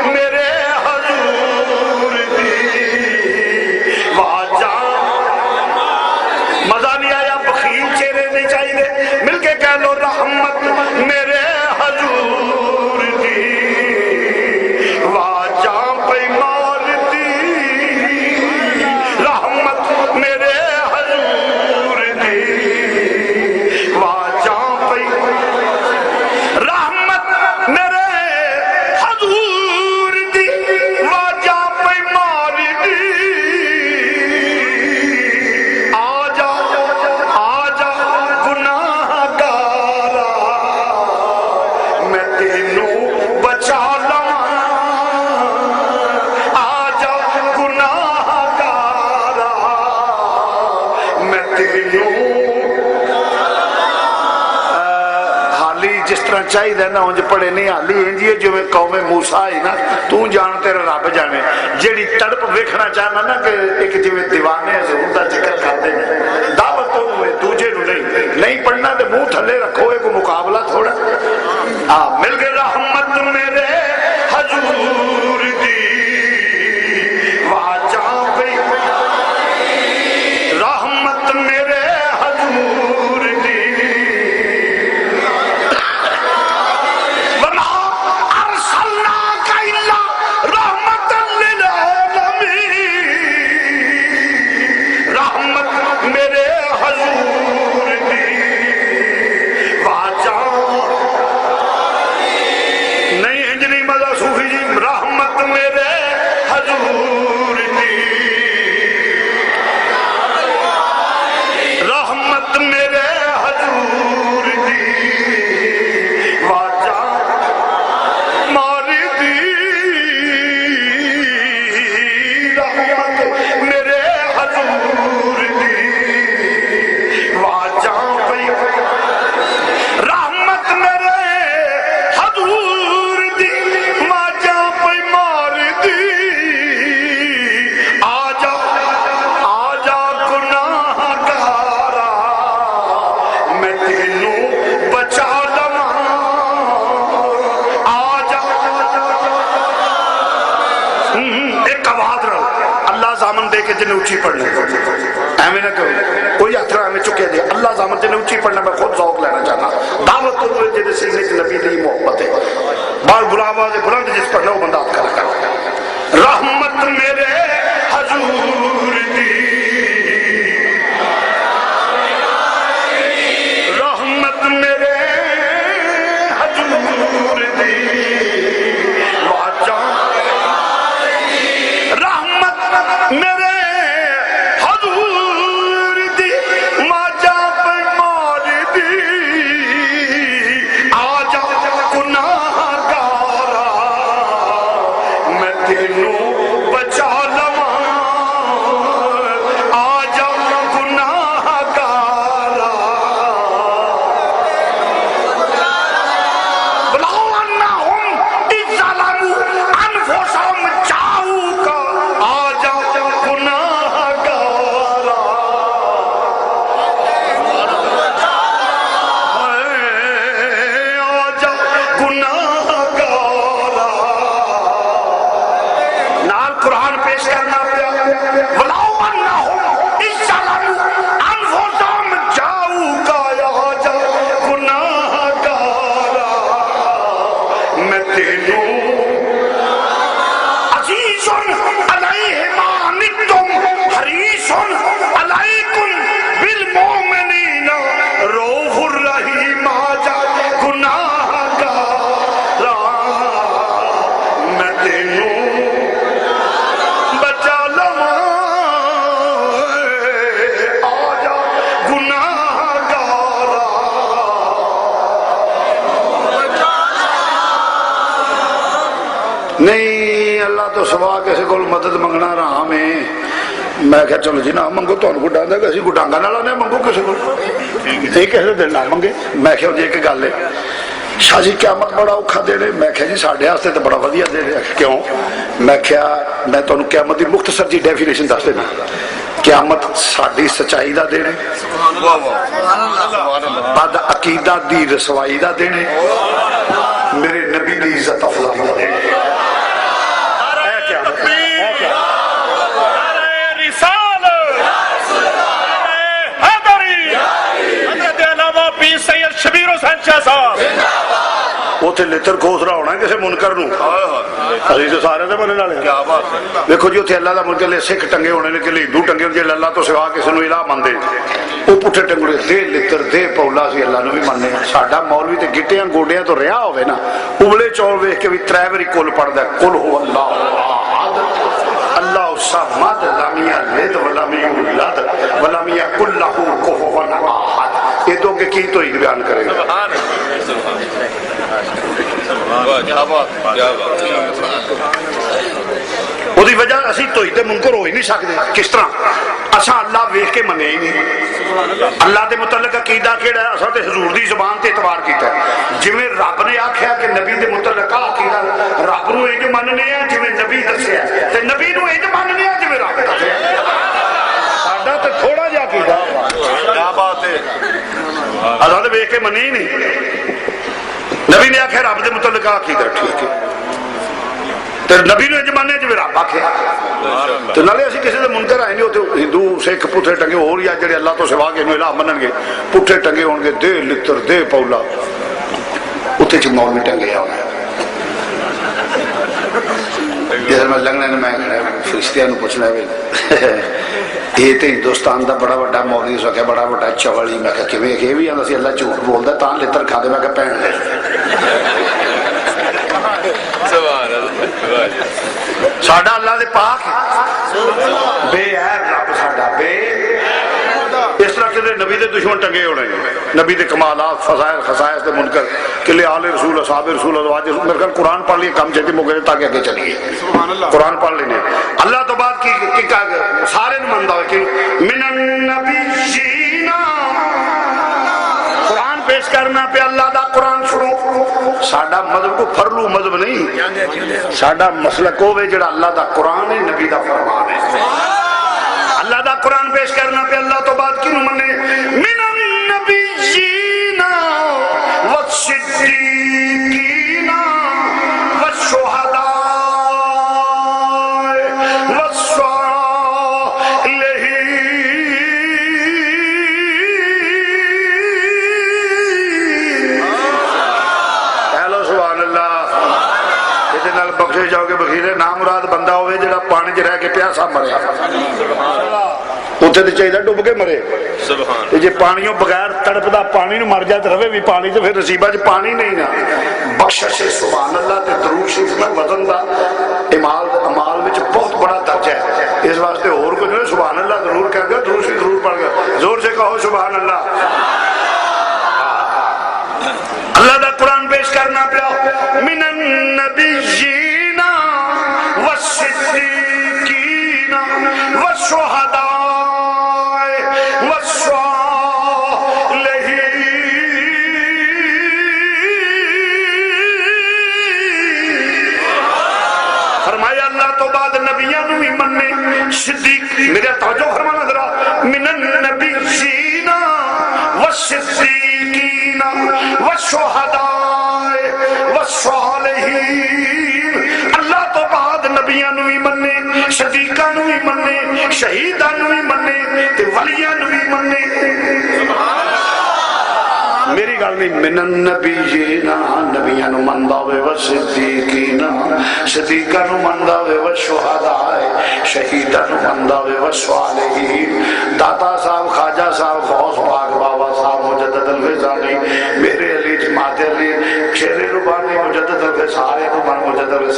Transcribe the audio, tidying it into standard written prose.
میرے حضور دی واجہ مزہ نہیں آیا بخیل چہرے نہیں چاہیے مل کے کہہ لو رحمت میرے حضور دی واجہ پہ مار دی رحمت میرے حضور دی واجہ پہ رحمت میرے حضور دی واجہ پہ مار دی آجا آجا گناہ گارا میں تینوں بچا لواں آجا گناہ گارا میں تینوں حالی جس طرح چاہیے نا انج پڑے نہیں حالی انجی ہے جو میں قوم موسیٰ ہی نا تو جان تیرا رب جانے جیڑی تڑپ ویکھنا چاہنا نا کہ ایک جو دیوانے ہیں ضرور دا ذکر کرتے ہیں دعوت تو ہوئے دوجے نو نہیں پڑھنا دے منہ تھلے رکھو ایک مقابلہ تھوڑا مل گئے رحمت میرے حضور دی واجہ پہ رحمت میرے حضور دی وما ارسلناک الا رحمت للعالمین رحمت میرے حضور دی واجہ نہیں انج نہیں مزہ صوفی جی رحمت میرے حضور دی رحمت میرے حضور دی واجہ مار دی رحمت میرے حضور دی واجہ پہ رحمت میرے حضور دی واجہ پہ مار دی آجا آجا گناہ گارا میں تینوں بچا لواں آجا ایک آواز رہو اللہ زامن دے کے جنہیں اونچی پڑھنے ایمیں نہ کرو کوئی اترا ہمیں چکے دے اللہ زامن جنہیں اونچی پڑھنا میں خود ذوق لینا چاہنا دعوت تو ہوئے جنہیں سینے کے نبی دی محبت ہے بار بلا آواز بلند جس پر نو بندات کرا کر رحمت میرے حضور دی رحمت میرے حضور دی واجہ رحمت میرے حضور دی واجہ پہ مار دی آجا گناہ گارا میں تینوں بچا لواں آجا گناہ گارا بلاؤ انہم اذ ظلموا انفسہم جاؤک آجا گناہ گارا آجا گناہ گارا نال قرآن پیش کرنا پیا وَلَوْ أَنَّهُمْ إِذْ ظَلَمُوا أَنفُسَهُمْ جَاءُوكَ آجا گناہ گارا میں تینوں عزیز علیہ ما عنتم حریص علیکم بالمؤمنین رؤوف الرحیم آجا گناہ گارا میں تینوں بچا لواں آجا گناہ گارا نہیں اللہ تو سوا کسی کو مدد منگنا رہا میں کہا چلو جی نہ منگو تو انہوں کو ڈاندہ کہ اسی کو ڈانگا نہ لانے منگو کسی کو نہیں کہتے دل نہ منگے میں کہا جی ایک گل ہے شاہ جی قیامت بڑا اوکھا دے رہے میں کہا جی ساڑھے آستے تو بڑا ودیا دے رہے کیوں میں کہا میں تو انہوں قیامت دی مختصر جی ڈیفینیشن دس دینا قیامت ساڑھی سچائی دا دینے بد عقیدہ دی رسوائی دا دینے میرے نبی دی عزت افضل دا دینے اتنے لتر کھوسرا ہونا کسی منکر نو ابھی تو سارے تو مننے والے دیکھو جی اتنے اللہ کا منکر سکھ ٹنگے ہونے نے کہ ہندو ٹنگے جی اللہ تو سوا کسی نو الہ منتے وہ پٹھے ٹنگڑے دے لتر دے پولا سی اللہ نو بھی مننے ساڈا مولوی تے گٹیاں گوڈیاں تو رہا ہوئے نا ابلے چول ویکھ کے بھی 3 واری کل پڑھدا کل ہو اللہ اللہ الصمد لم یلد ولم یولد ولم یکن لہ کفوا احد یہ تو کہ کی توحید بیان کرے گا وہی وجہ اسی توحید منکر ہو ہی نہیں سکتے کس طرح اساں اللہ ویکھ کے منے ہی نہیں اللہ دے متعلق عقیدہ کیڑا ہے اساں تے حضور دی زبان تے اعتبار کیتا ہے جویں رب نے آکھیا کہ نبی دے متعلق عقیدہ رب نو انج مننے ہیں جویں نبی دسیا تے نبی نو انج مننے ہیں جویں رب دسیا ساڈا تے تھوڑا جہا عقیدہ کیا بات ہے اساں تے ویکھ کے منے ہی نہیں نبی نے آخیا رب دے متعلق عقیدہ ٹھیک ہے تے نبی نے زمانے چ رب آخیا تے نالے اسی کسی دے منکر آئے نہیں ہوتے ہندو سکھ پٹھے ٹنگے ہور یا جڑے اللہ تو سوا کے الہ منن گے پٹھے ٹنگے ہون گے دے لتر دے پولا اتنے چ مولوی ٹنگے ہونا جس میں لنگنے نے میں فرشتیاں نو پوچھنا ہے یہ تو ہندوستان دا بڑا بڑا مولوی سو کہ بڑا بڑا چولی میں کہ کیویں کہ بھی آندا سی اللہ جھوٹ بولدا تاں لتر کھا دے میں کہ پہن لے سبحان اللہ ساڈا اللہ دے پاک بے عیب رب ساڈا بے اس طرح کہ نبی دے دشمن ٹنگے ہونے نبی دے کمالات فضائل خصائص دے منکر کہ آل رسول اصحاب رسول ازواج میرے خیال قرآن پڑھ لیے کم چھٹی موقع تاکہ آگے چلیے قرآن پڑھ لینے اللہ تو بعد کی سارے نے مندا ہوئے کہ من النبیین قرآن پیش کرنا پہ اللہ دا قرآن شروع ساڈا مذہب کو فرلو مذہب نہیں ساڈا مسلک ہوے جڑا اللہ دا قرآن ہے نبی دا فرمان ہے اللہ دا قرآن پیش کرنا پہ اللہ تو بعد کی نمانے من النبیین والصدیقین والشہداء والصالحین ہیلو سبحان اللہ یہ نال بخشے جاؤ گے بخیرے نام مراد بندہ ہوئے جڑا پانی چ رہ کے پیاسا مرے اتنے تو چاہیے ڈب کے مرے جی پانیوں بغیر تڑپدا پانی نو مر جائے تو رہے بھی پانی تو پھر نصیبہ چ پانی نہیں نا بخشش سبحان اللہ تے درود شریف میں وزن دا امال وچ بہت بڑا درجہ ہے اس واسطے اور کچھ نہیں سبحان اللہ ضرور کہہ دو درود شریف ضرور پڑھ گیا زور سے کہو سبحان اللہ اللہ دا قرآن پیش کرنا پیا من النبیین والصدیقین والشہداء فرمایا اللہ تو بعد نبیوں بھی مننے صدیق میرا توجہ فرمانا ذرا من النبیین والصدیقین والشہداء والصالحین اللہ تو بعد نبیوں بھی مننے صدیقاں بھی مننے شہیداں بھی مننے تے ولیاں بھی مننے میری گل نہیں من النبیین نبیاں نو مندا ہوئے والصدیقین صدیقاں نو مندا ہوئے والشہداء شہیداں نو مندا ہوئے والصالحین داتا صاحب خواجہ صاحب غوث پاک بابا صاحب مجدد الفیضانی میرے علی جماعت علی شیر ربانی مجدد الفیض سارے کو من مجدد الفیض